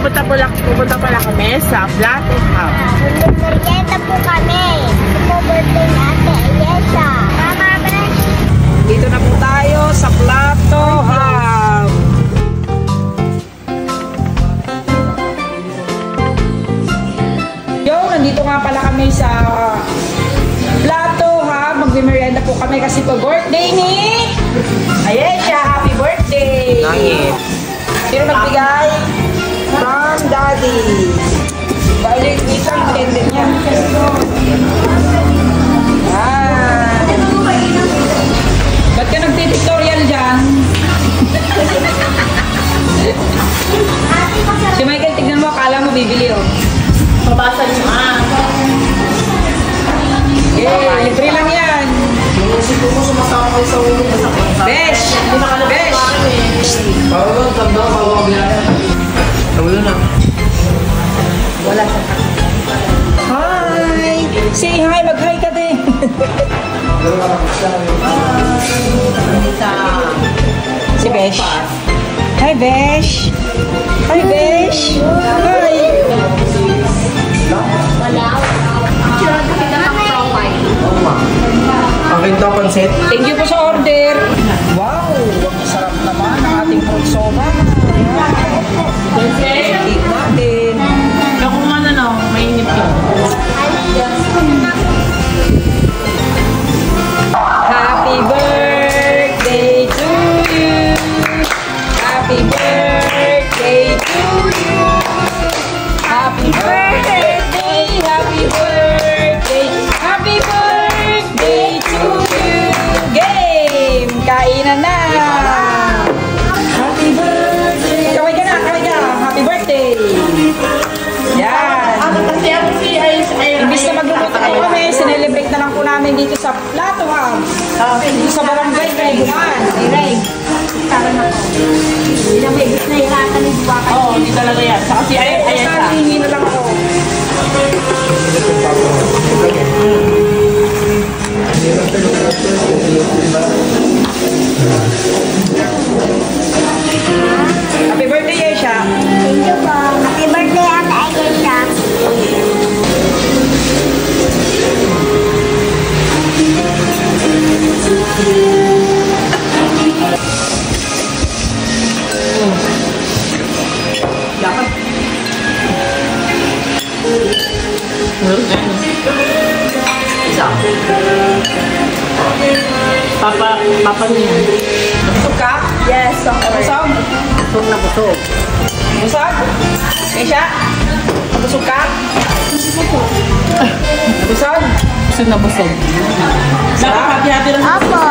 pupunta pala kami sa Plato House. Merienda po kami. Ito birthday ni Ate Ayesha. Tama ba? Dito na po tayo sa Plato House. Yo, nandito nga pala kami sa Plato House. Magme-merienda po kami kasi po birthday ni Ayesha. Happy birthday! Langit. Sino nagbigay? From Daddy. Balik dito ang blender niya. Ba't ka nagtitutorial dyan? Si Michael, tignan mo, akala mo bibili oh. Pabasa niyo Eh, libre lang yan. Siguro sumasama kayo sa ulo mo sa kansa. Besh! Besh! Parang tanda, parang biyahe. Tawala na. Wala sa Hi! Say hi! Mag-hi ka din! Si Besh. Hi, Besh! Hi, Besh! Hi! Ang ganda pansit. Thank you po sa order! Wow! Ang sarap naman ang ating fruit soda. Cake natin. Ako nga na mainip yun. Happy birthday to you. Happy birthday to you. Happy birthday, happy birthday, happy birthday to you. Game! Kainan na! Happy birthday! Kaway ka na, kaway ka. Happy birthday! Yan! Kasi ako si Imbis na magluluto po kami, sinelebrate na lang po namin dito sa Plato House. Dito sa barangay Kalibuan. Ay, karan ako. Hinamigit na ihatan ni Buwaka. Oo, hindi talaga yan. Saka si Ayesha. Hihingi na lang ako. Happy birthday, Ayesha. Thank you po. Happy birthday, Ate Ayesha. Dapat. Isa. Papa niya. Busog ka? Yes, okay. Busog? Busog na busog. Busog? Ayesha? Busog ka? Busog? Busog na busog. Dapat hati-hati lang. Opo.